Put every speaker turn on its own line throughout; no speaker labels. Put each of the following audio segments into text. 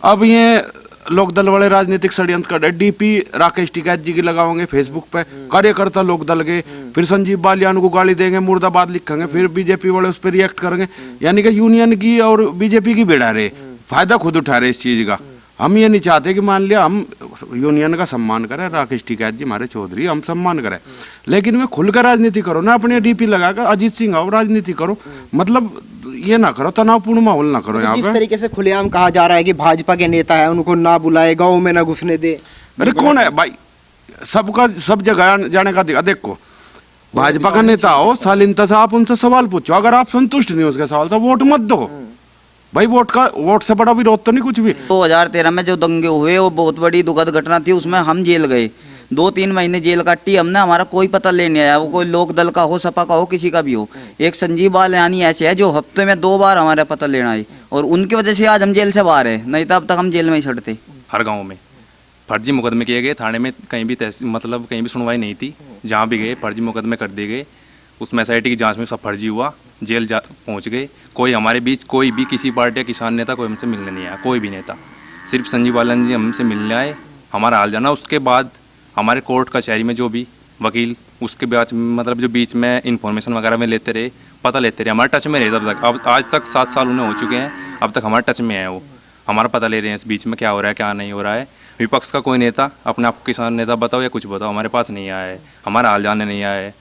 अब ये लोक दल वाले राजनीतिक षड्यंत्र कर रहे, डीपी राकेश टिकैत जी की लगाओगे फेसबुक पे, कार्यकर्ता लोक दल के, फिर संजीव बालियान को गाली देंगे, मुर्दाबाद लिखेंगे, फिर बीजेपी वाले उस पर रिएक्ट करेंगे। यानी कि यूनियन की और बीजेपी की भिड़ा रहे, फायदा खुद उठा रहे इस चीज का। हम ये नहीं चाहते कि मान लिया हम यूनियन का सम्मान करें, राकेश टिकैत जी हमारे चौधरी हम सम्मान करें, लेकिन वे खुलकर राजनीति करो ना, अपने डीपी लगाकर अजीत सिंह आओ राजनीति करो, मतलब ये ना करो, तनावपूर्ण माहौल ना करो। यहाँ
जिस
पे
तरीके से खुलेआम कहा जा रहा है कि भाजपा के नेता है उनको ना बुलाए, गाँव में ना घुसने दे।
अरे कौन है भाई, सबका सब जगह जाने का अधिकार। देखो भाजपा का नेता हो, शालीनता से आप उनसे सवाल पूछो, अगर आप संतुष्ट नहीं हो उसके सवाल तो वोट मत दो भाई। वोट से बड़ा विरोध तो नहीं कुछ भी।
2013 में जो दंगे हुए वो बहुत बड़ी दुखद घटना थी, उसमें हम जेल गए, 2-3 महीने जेल काटी हमने, हमारा कोई पता लेने आया, वो कोई लोक दल का हो, सपा का हो, किसी का भी हो। एक संजीव बालियानी ऐसे है जो हफ्ते में 2 बार हमारा पता लेना है, और उनकी वजह से आज हम जेल से बाहर है, नहीं तो अब तक हम जेल में ही सड़ते।
हर गांव में फर्जी मुकदमे किए गए, थाने में कहीं भी मतलब कहीं भी सुनवाई नहीं थी, जहाँ भी गए फर्जी मुकदमे कर दिए गए, उसमें SIT की जांच में सब फर्जी हुआ, जेल पहुँच गए। कोई हमारे बीच कोई भी किसी पार्टी या किसान नेता कोई हमसे मिलने नहीं आया, कोई भी नेता, सिर्फ संजीव बालियान जी हमसे मिलने आए, हमारा हाल जाना। उसके बाद हमारे कोर्ट कचहरी में जो भी वकील उसके बाद मतलब जो बीच में इंफॉर्मेशन वगैरह में लेते रहे, पता लेते रहे, हमारे टच में रहे तब तक। अब आज तक 7 साल उन्हें हो चुके हैं, अब तक हमारे टच में है, वो हमारा पता ले रहे हैं इस बीच में क्या हो रहा है क्या नहीं हो रहा है। विपक्ष का कोई नेता, अपने आप किसान नेता बताओ या कुछ बताओ, हमारे पास नहीं आया है, हमारा हाल जानने नहीं आया है।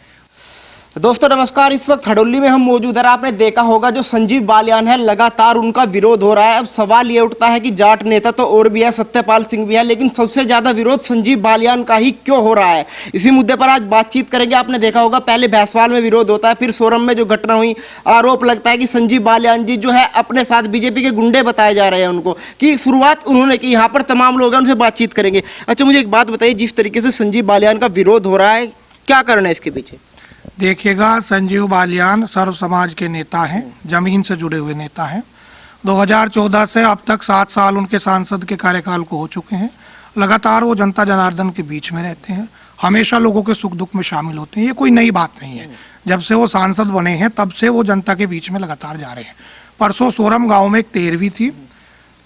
दोस्तों नमस्कार, इस वक्त हडोली में हम मौजूद हैं। आपने देखा होगा जो संजीव बालियान है लगातार उनका विरोध हो रहा है। अब सवाल ये उठता है कि जाट नेता तो और भी है, सत्यपाल सिंह भी है, लेकिन सबसे ज्यादा विरोध संजीव बालियान का ही क्यों हो रहा है, इसी मुद्दे पर आज बातचीत करेंगे। आपने देखा होगा पहले भैंसवाल में विरोध होता है, फिर सोरम में जो घटना हुई, आरोप लगता है कि संजीव बालियान जी जो है अपने साथ बीजेपी के गुंडे बताए जा रहे हैं उनको, कि शुरुआत उन्होंने की। यहाँ पर तमाम लोग हैं, उनसे बातचीत करेंगे। अच्छा मुझे एक बात बताइए, जिस तरीके से संजीव बालियान का विरोध हो रहा है, क्या कारण है इसके पीछे?
देखिएगा, संजीव बालियान सर्व समाज के नेता हैं, जमीन से जुड़े हुए नेता हैं। 2014 से अब तक 7 साल उनके सांसद के कार्यकाल को हो चुके हैं। लगातार वो जनता जनार्दन के बीच में रहते हैं, हमेशा लोगों के सुख दुख में शामिल होते हैं। ये कोई नई बात नहीं है, जब से वो सांसद बने हैं तब से वो जनता के बीच में लगातार जा रहे हैं। परसों सोरम गाँव में एक 13वीं थी,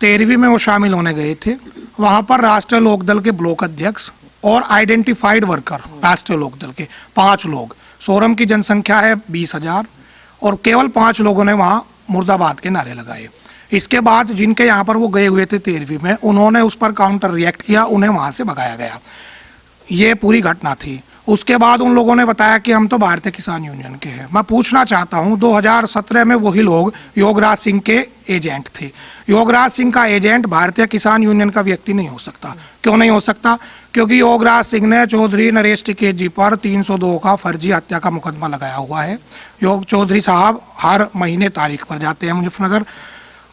13वीं में वो शामिल होने गए थे। वहाँ पर राष्ट्रीय लोकदल के ब्लॉक अध्यक्ष और आइडेंटिफाइड वर्कर राष्ट्रीय लोकदल के 5 लोग, सोरम की जनसंख्या है 20,000, और केवल 5 लोगों ने वहाँ मुर्दाबाद के नारे लगाए। इसके बाद जिनके यहाँ पर वो गए हुए थे 13वीं में, उन्होंने उस पर काउंटर रिएक्ट किया, उन्हें वहाँ से भगाया गया। ये पूरी घटना थी। उसके बाद उन लोगों ने बताया कि हम तो भारतीय किसान यूनियन के हैं। मैं पूछना चाहता हूं, 2017 में वही लोग योगराज सिंह के एजेंट थे। योगराज सिंह का एजेंट भारतीय किसान यूनियन का व्यक्ति नहीं हो सकता। क्यों नहीं हो सकता? क्योंकि योगराज सिंह ने चौधरी नरेश टिकैत जी पर 302 का फर्जी हत्या का मुकदमा लगाया हुआ है। योग चौधरी साहब हर महीने तारीख पर जाते हैं मुजफ्फरनगर।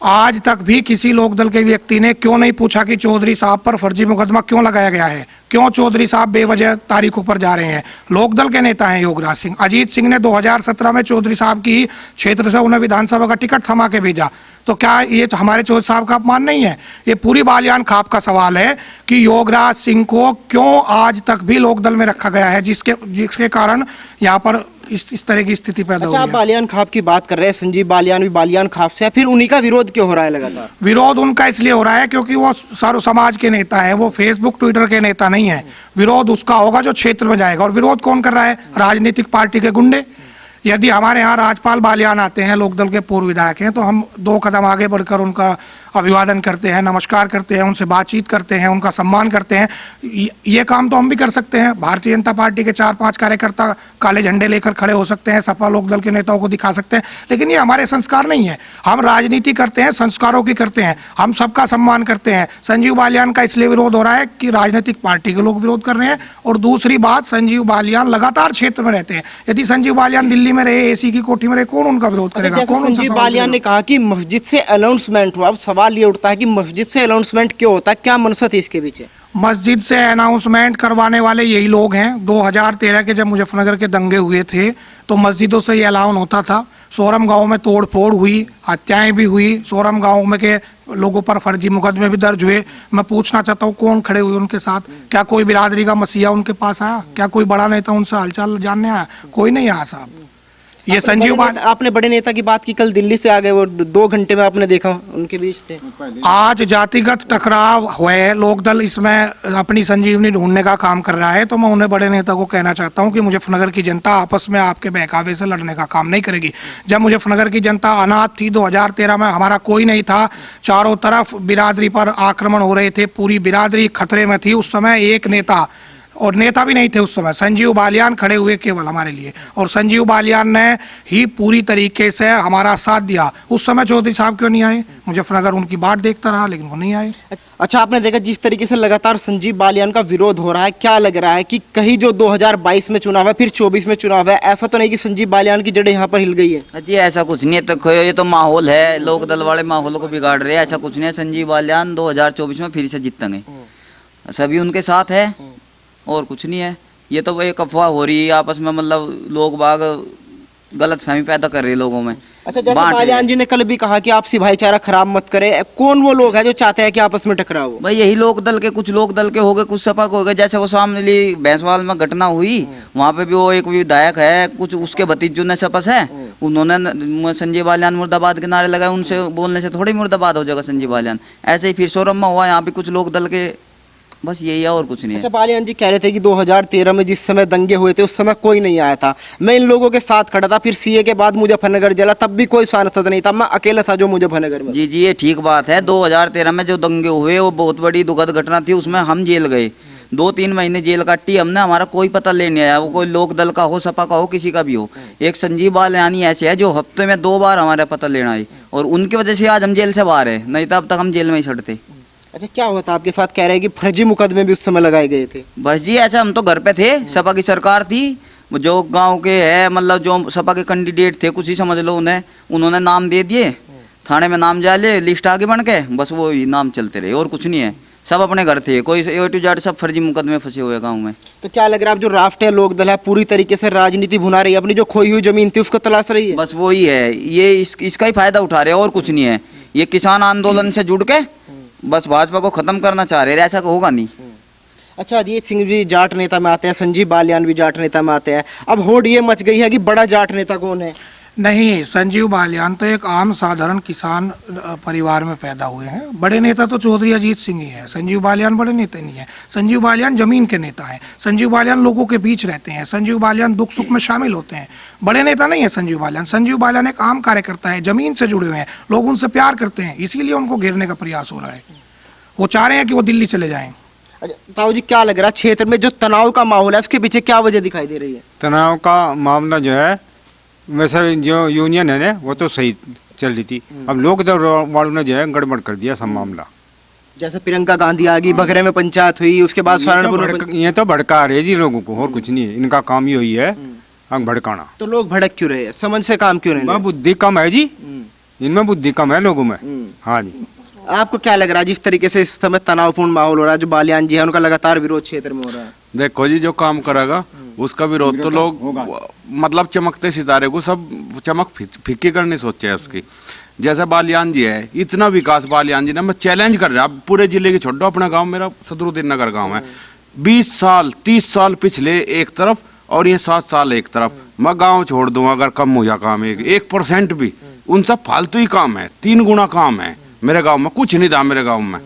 आज तक भी किसी लोकदल के व्यक्ति ने क्यों नहीं पूछा कि चौधरी साहब पर फर्जी मुकदमा क्यों लगाया गया है, क्यों चौधरी साहब बेवजह तारीखों पर जा रहे हैं। लोकदल के नेता हैं योगराज सिंह। अजीत सिंह ने 2017 में चौधरी साहब की क्षेत्र से उन्हें विधानसभा का टिकट थमा के भेजा, तो क्या ये हमारे चौधरी साहब का अपमान नहीं है? ये पूरी बालियान खाप का सवाल है कि योगराज सिंह को क्यों आज तक भी लोकदल में रखा गया है, जिसके कारण यहाँ पर इस तरह की स्थिति पैदा हुई है।
आप बालियान खाप की बात कर रहे हैं, संजीव बालियान भी बालियान खाप से है, फिर उन्हीं का विरोध क्यों हो रहा है लगातार?
विरोध उनका इसलिए हो रहा है क्योंकि वो सर्व समाज के नेता है, वो फेसबुक ट्विटर के नेता नहीं है। विरोध उसका होगा जो क्षेत्र में जाएगा। और विरोध कौन कर रहा है? राजनीतिक पार्टी के गुंडे। यदि हमारे यहाँ राजपाल बालियान आते हैं, लोकदल के पूर्व विधायक हैं, तो हम 2 कदम आगे बढ़कर उनका अभिवादन करते हैं, नमस्कार करते हैं, उनसे बातचीत करते हैं, उनका सम्मान करते हैं। ये काम तो हम भी कर सकते हैं। भारतीय जनता पार्टी के 4-5 कार्यकर्ता काले झंडे लेकर खड़े हो सकते हैं, सपा लोकदल के नेताओं को दिखा सकते हैं, लेकिन ये हमारे संस्कार नहीं है। हम राजनीति करते हैं, संस्कारों की करते हैं, हम सबका सम्मान करते हैं। संजीव बालियान का इसलिए विरोध हो रहा है कि राजनीतिक पार्टी के लोग विरोध कर रहे हैं, और दूसरी बात, संजीव बालियान लगातार क्षेत्र में रहते हैं। यदि संजीव बालियान दिल्ली में रहे, एसी की कोठी में रहे, कौन उनका विरोध करेगा? कौन?
संजीव बालियान ने कहा कि मस्जिद से अनाउंसमेंट हुआ। अब सवाल ये उठता है कि मस्जिद से अनाउंसमेंट क्यों होता है, क्या मनसत है इसके पीछे?
मस्जिद से अनाउंसमेंट करवाने वाले यही लोग हैं। 2013 के जब मुजफ्फरनगर के दंगे हुए थे तो मस्जिदों से ये अलाउन होता था। सोरम गांव में तोड़ फोड़ हुई, हत्याएं भी हुई, सोरम गांव में के लोगों पर फर्जी मुकदमे भी दर्ज हुए। मैं पूछना चाहता हूँ, कौन खड़े हुए उनके साथ? क्या कोई बिरादरी का मसीहा उनके पास आया? क्या कोई बड़ा नेता उनसे हालचाल जानने आया? कोई नहीं आया साहब। ये संजीव
आपने बड़े नेता की बात की, कल दिल्ली से आ गए वो 2 घंटे में आपने देखा उनके बीच थे।
आज जातिगत टकराव हुए, लोकदल इसमें अपनी संजीवनी ढूंढने का काम कर रहा है, तो मैं उन्हें बड़े नेता को कहना चाहता हूं कि मुजफ्फरनगर की जनता आपस में आपके बहकावे से लड़ने का काम नहीं करेगी। जब मुजफ्फरनगर की जनता अनाथ थी 2013 में, हमारा कोई नहीं था, चारों तरफ बिरादरी पर आक्रमण हो रहे थे, पूरी बिरादरी खतरे में थी। उस समय एक नेता, और नेता भी नहीं थे उस समय, संजीव बालियान खड़े हुए केवल हमारे लिए, और संजीव बालियान ने ही पूरी तरीके से हमारा साथ दिया। उस समय चौधरी साहब क्यों नहीं आए? मुजफ्फरनगर उनकी बात देखता रहा, लेकिन वो नहीं आए।
अच्छा, आपने देखा जिस तरीके से लगातार संजीव बालियान का विरोध हो रहा है, क्या लग रहा है कि कहीं जो 2022 में चुनाव है, फिर 24 में चुनाव है, ऐसा तो नहीं कि संजीव बालियान की जड़ें यहाँ पर हिल गई है?
जी ऐसा कुछ नहीं है, तो ये तो माहौल है, लोक दल वाले माहौल को बिगाड़ रहे हैं। ऐसा कुछ नहीं है, संजीव बालियान 2024 में फिर से जीतेंगे, सभी उनके साथ है और कुछ नहीं है। ये तो एक अफवाह हो रही है आपस में, मतलब लोग बाग गलत फहमी पैदा कर रहे हैं लोगों में।
अच्छा, जैसे बालियान जी ने कल भी कहा कि आपसी भाईचारा खराब मत करे, कौन वो लोग हैं जो चाहते हैं कि आपस में टकराव हो?
भाई यही लोक दल के, कुछ लोक दल के हो गए, कुछ सपा के हो गए। जैसे वो सामने भैंसवाल में घटना हुई, वहाँ पे भी वो एक विधायक है, कुछ उसके भतीजों ने सपस है, उन्होंने संजीव बालियान मुर्दाबाद के नारे लगाए। उनसे बोलने से थोड़ी मुर्दाबाद हो जाएगा संजीव बालियान। ऐसे ही फिर सोरम में हुआ, यहाँ पे कुछ लोक दल के, बस यही है और कुछ नहीं है।
अच्छा, बालियान जी कह रहे थे कि 2013 में जिस समय दंगे हुए थे उस समय कोई नहीं आया था, मैं इन लोगों के साथ खड़ा था, फिर सीए के बाद मुजफ्फरनगर जला, तब भी कोई सांसद नहीं था, मैं अकेला था जो मुजफ्फरनगर में।
जी जी ये ठीक बात है। 2013 में जो दंगे हुए वो बहुत बड़ी दुखद घटना थी, उसमें हम जेल गए, 2-3 महीने जेल काटी हमने, हमारा कोई पता लेने आया, वो कोई लोक दल का हो, सपा का हो, किसी का भी हो। एक संजीव बालियानी ऐसे है जो हफ्ते में 2 बार हमारा पता लेना है, और उनकी वजह से आज हम जेल से बाहर है, नहीं तो अब तक हम जेल में ही सड़ते।
अच्छा, क्या हुआ था आपके साथ? कह रहे हैं कि फर्जी मुकदमे भी उस समय लगाए गए थे।
बस जी ऐसा, हम तो घर पे थे, सपा की सरकार थी, जो गांव के है, मतलब जो सपा के कैंडिडेट थे, कुछ ही समझ लो, उन्होंने नाम दे दिए, थाने में नाम जाले, लिस्ट आगे बन के, बस वो ही नाम चलते रहे और कुछ नहीं है। सब अपने घर थे, कोई A to Z सब फर्जी मुकदमे फंसे हुए गाँव में।
तो क्या लग रहा है, अब जो राष्ट्रीय लोक दल है पूरी तरीके से राजनीति भुना रही है, अपनी जो खोई हुई जमीन थी उसको तलाश रही है?
बस वही है, ये इसका ही फायदा उठा रहे हैं और कुछ नहीं है। ये किसान आंदोलन से जुड़ के बस भाजपा को खत्म करना चाह रहे हैं, ऐसा होगा नहीं।
अच्छा, अजीत सिंह जी जाट नेता में आते हैं, संजीव बालियान भी जाट नेता में आते हैं, अब होड़ ये मच गई है कि बड़ा जाट नेता कौन है?
नहीं, संजीव बालियान तो एक आम साधारण किसान परिवार में पैदा हुए हैं। बड़े नेता तो चौधरी अजीत सिंह ही है, संजीव बालियान बड़े नेता नहीं है। संजीव बालियान जमीन के नेता हैं, संजीव बालियान लोगों के बीच रहते हैं, संजीव बालियान दुख सुख में शामिल होते हैं। बड़े नेता नहीं है संजीव बालियान। संजीव बालियान एक आम कार्यकर्ता है, जमीन से जुड़े हुए हैं, लोग उनसे प्यार करते हैं, इसीलिए उनको घेरने का प्रयास हो रहा है। वो चाह रहे हैं कि वो दिल्ली चले जाएं।
अच्छा, ताऊ जी क्या लग रहा है क्षेत्र में जो तनाव का माहौल है उसके पीछे क्या वजह दिखाई दे रही है?
तनाव का मामला जो है, वैसे जो यूनियन है ना वो तो सही चल रही थी, अब लोक दल वालों ने जो है गड़बड़ कर दिया सब मामला।
जैसे प्रियंका गांधी आ गई, बघरे में पंचायत हुई, उसके बाद सहारनपुर में
ये तो भड़का रहे जी लोगों को, और कुछ नहीं है, इनका काम ही वही है भड़काना।
तो लोग भड़क क्यों रहे हैं? समझ से काम क्यों नहीं ले रहे?
बुद्धि कम है जी, इनमें बुद्धि कम है लोगों में। हाँ जी,
आपको क्या लग रहा है जिस तरीके से इस समय तनावपूर्ण माहौल हो रहा है, जो बालियान जी है उनका लगातार विरोध क्षेत्र में हो रहा है?
देखो जी, जो काम करेगा उसका विरोध तो लोग मतलब चमकते सितारे को सब चमक फीकी करनी सोचे है उसकी। जैसे बालियान जी है, इतना विकास बालियान जी ने, मैं चैलेंज कर रहा, पूरे जिले की छोड़ दो, अपना गांव मेरा सदरुद्दीन नगर गांव है, 20 साल 30 साल पिछले एक तरफ और ये 7 साल एक तरफ, मैं गांव छोड़ दूं अगर कम हो जा काम 1% भी, उन सब फालतू ही काम है, 3 गुना काम है मेरे गांव में, कुछ नहीं था मेरे गांव में।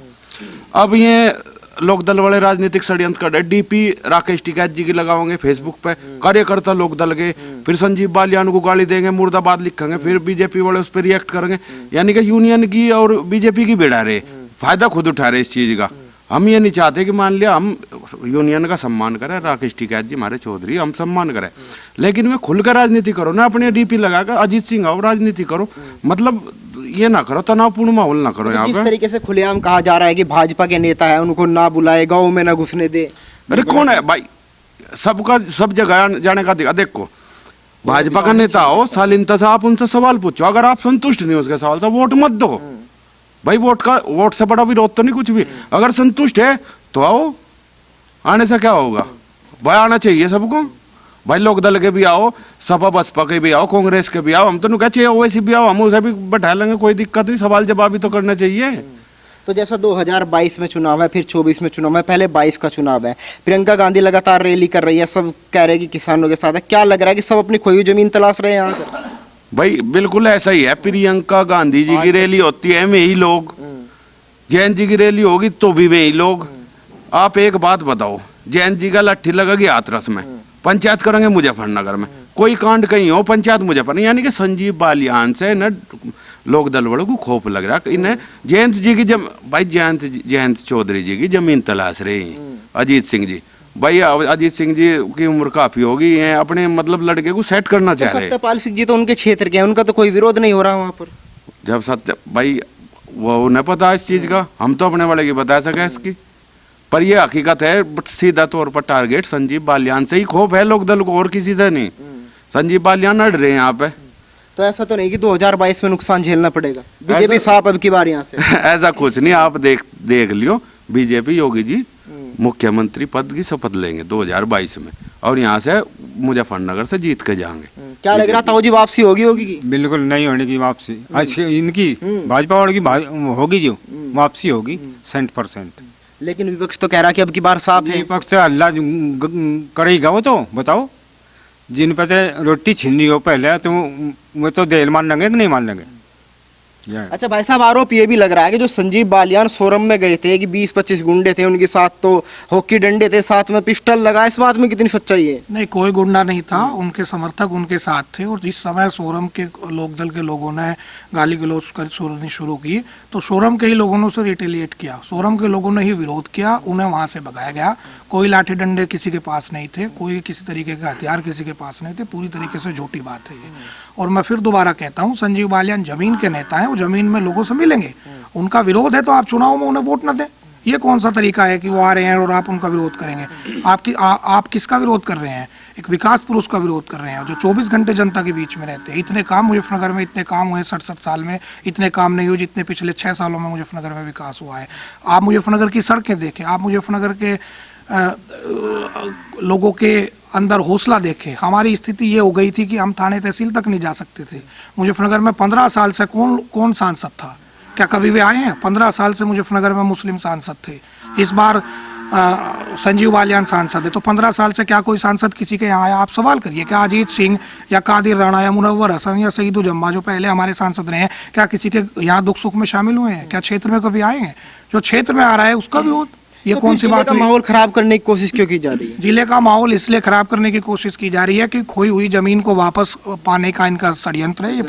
अब ये लोकदल वाले राजनीतिक षड्यंत्र कर रहे, डीपी राकेश टिकैत जी की लगाओगे फेसबुक पे, कार्यकर्ता लोकदल के, फिर संजीव बालियान को गाली देंगे, मुर्दाबाद लिखेंगे, फिर बीजेपी वाले उस पर रिएक्ट करेंगे, यानी कि यूनियन की और बीजेपी की भिड़ा रहे, फायदा खुद उठा रहे इस चीज का। हम ये नहीं चाहते कि मान लिया हम यूनियन का सम्मान करें, राकेश टिकैत जी हमारे चौधरी, हम सम्मान करें, लेकिन वे खुलकर राजनीति करो ना, अपने डीपी लगाकर अजीत सिंह आओ राजनीति करो, मतलब ये ना करो, तनावपूर्ण माहौल ना करो यहाँ पे।
जिस तरीके से खुलेआम कहा जा रहा है कि भाजपा के नेता है उनको ना बुलाए, गाँव में ना घुसने दे,
अरे कौन है भाई, सबका सब जगह जाने का अधिकार। देखो भाजपा का नेता हो, शालीनता से आप उनसे सवाल पूछो, अगर आप संतुष्ट नहीं हो उसके सवाल तो वोट मत दो भाई, वोट से बड़ा विरोध तो नहीं कुछ भी। अगर संतुष्ट है तो आओ, आने से क्या होगा भाई, आना चाहिए सबको भाई, लोक दल के भी आओ, सपा बसपा के भी आओ, कांग्रेस के भी आओ, हम तो नहीं कहते ओवैसी भी आओ, हम उसे भी बैठा लेंगे, कोई दिक्कत नहीं, सवाल जवाब भी तो करना चाहिए।
तो जैसा 2022 में चुनाव है, फिर 24 में चुनाव है, पहले 22 का चुनाव है, प्रियंका गांधी लगातार रैली कर रही है, सब कह रहे हैं कि किसानों के साथ है। क्या लग रहा है कि सब अपनी खोई हुई जमीन तलाश रहे हैं यहाँ पर?
भाई बिल्कुल ऐसा ही है। प्रियंका गांधी जी की रैली होती है में ही लोग, जैन जी की रैली होगी तो भी में ही लोग। आप एक बात बताओ, जैन जी का लट्ठी लगेगी हाथरस में, पंचायत करेंगे मुजफ्फरनगर में, कोई कांड कहीं हो पंचायत मुजफ्फर, यानी कि संजीव बालियान से न लोक दल वालों को खौफ लग रहा है। इन्हें जयंत जी की भाई जयंत चौधरी जी की जमीन तलाश रही हैं अजीत सिंह जी। भाई अजीत सिंह जी की उम्र काफी होगी, हैं अपने मतलब लड़के को सेट करना चाह रहे हैं।
सत्यपाल सिंह जी तो उनके क्षेत्र के हैं, उनका तो कोई विरोध नहीं हो रहा वहाँ पर।
जब सत्य भाई वो उन्हें पता इस चीज का, हम तो अपने वाले की बता सके इसकी, पर ये हकीकत है। बट सीधा तौर पर टारगेट संजीव बालियान से ही खौफ है लोक दल को, और किसी से नहीं। संजीव बालियान अड़ रहे हैं यहाँ पे।
तो ऐसा तो नहीं कि 2022 में नुकसान झेलना पड़ेगा, बीजेपी साफ अब की बार यहाँ से।
ऐसा कुछ नहीं, आप देख लियो, बीजेपी योगी जी मुख्यमंत्री पद की शपथ लेंगे 2022 में, और यहाँ से मुजफ्फरनगर से जीत के जाएंगे।
क्या लग रहा था जी, वापसी होगी की?
बिल्कुल नहीं होने की वापसी। अच्छा इनकी भाजपा वालों की होगी, जो वापसी होगी 100%।
लेकिन विपक्ष तो कह रहा कि अब की बार साफ है।
विपक्ष से अल्लाह करेगा वो तो बताओ। जिन पे से रोटी छीनी हो पहले तो वो तो देर मान लेंगे कि नहीं मान लेंगे।
अच्छा भाई साहब, आरोप ये भी लग रहा है कि जो संजीव बालियान सोरम में गए थे कि 20-25 गुंडे थे उनके साथ, तो हॉकी डंडे थे, साथ में पिस्टल लगा, इस बात में कितनी सच्चाई है?
नहीं, कोई गुंडा नहीं था, उनके समर्थक उनके साथ थे। और जिस समय सोरम के लोकदल के लोगों ने गाली गलौज करनी शुरू की तो सोरम के ही लोगों ने उसे रिटेलिएट किया, सोरम के लोगों ने ही विरोध किया, उन्हें वहां से भगाया गया। कोई लाठी डंडे किसी के पास नहीं थे, कोई किसी तरीके के हथियार किसी के पास नहीं थे, पूरी तरीके से झूठी बात है ये। और मैं फिर दोबारा कहता हूँ, संजीव बालियान जमीन के नेता हैं, वो जमीन में लोगों से मिलेंगे। उनका विरोध है तो आप चुनाव में उन्हें वोट न दें। ये कौन सा तरीका है कि वो आ रहे हैं और आप उनका विरोध करेंगे? आप किसका विरोध कर रहे हैं? एक विकास पुरुष का विरोध कर रहे हैं जो 24 घंटे जनता के बीच में रहते हैं। इतने काम मुजफ्फरनगर में, इतने काम हुए 67 साल में, इतने काम नहीं हुए जितने पिछले 6 सालों में मुजफ्फरनगर में विकास हुआ है। आप मुजफ्फरनगर की सड़कें देखें, आप मुजफ्फरनगर के लोगों के अंदर हौसला देखें। हमारी स्थिति ये हो गई थी कि हम थाने तहसील तक नहीं जा सकते थे। मुजफ्फरनगर में 15 साल से कौन सांसद था? क्या कभी भी आए हैं? 15 साल से मुजफ्फरनगर में मुस्लिम सांसद थे। इस बार संजीव बालियान सांसद है, तो 15 साल से क्या कोई सांसद किसी के यहाँ आया? आप सवाल करिए, क्या अजीत सिंह या कादिर राणा या मुनव्वर हसन या सईदुज्जमा जो पहले हमारे सांसद रहे हैं, क्या किसी के यहाँ दुख सुख में शामिल हुए हैं? क्या क्षेत्र में कभी आए हैं? जो क्षेत्र में आ रहा है उसका विरोध, ये
तो
कौन सी बात हुई?
माहौल खराब करने की कोशिश क्यों की जा रही है?
जिले का माहौल इसलिए खराब करने की कोशिश की जा रही है कि खोई हुई जमीन को वापस पाने का इनका षड्यंत्र है। ये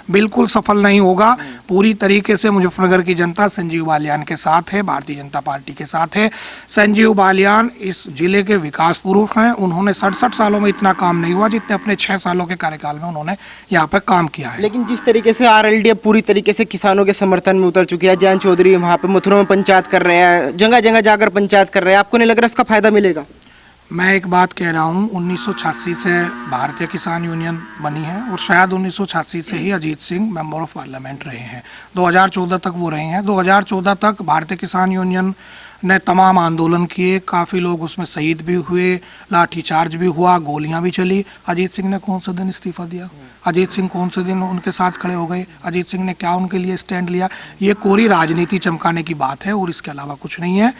बिल्कुल सफल नहीं होगा। पूरी तरीके से मुजफ्फरनगर की जनता संजीव बालियान के साथ है, भारतीय जनता पार्टी के साथ है। संजीव बालियान इस जिले के विकास पुरुष हैं। उन्होंने 67 सालों में इतना काम नहीं हुआ जितने अपने 6 सालों के कार्यकाल में उन्होंने यहाँ पर काम किया है।
लेकिन जिस तरीके से RLD अब पूरी तरीके से किसानों के समर्थन में उतर चुकी है, जयंत चौधरी वहाँ पे मथुरा में पंचायत कर रहे हैं, जगह जगह जाकर पंचायत कर रहे हैं, आपको नहीं लग रहा इसका फायदा मिलेगा?
मैं एक बात कह रहा हूँ, 1986 से भारतीय किसान यूनियन बनी है और शायद 1986 से ही Ajit Singh member of parliament रहे हैं। 2014 तक वो रहे हैं। 2014 तक भारतीय किसान यूनियन ने तमाम आंदोलन किए, काफ़ी लोग उसमें शहीद भी हुए, लाठीचार्ज भी हुआ, गोलियां भी चली। अजीत सिंह ने कौन से दिन इस्तीफा दिया? अजीत सिंह कौन से दिन उनके साथ खड़े हो गए? अजीत सिंह ने क्या उनके लिए स्टैंड लिया? ये कोरी राजनीति चमकाने की बात है और इसके अलावा कुछ नहीं है।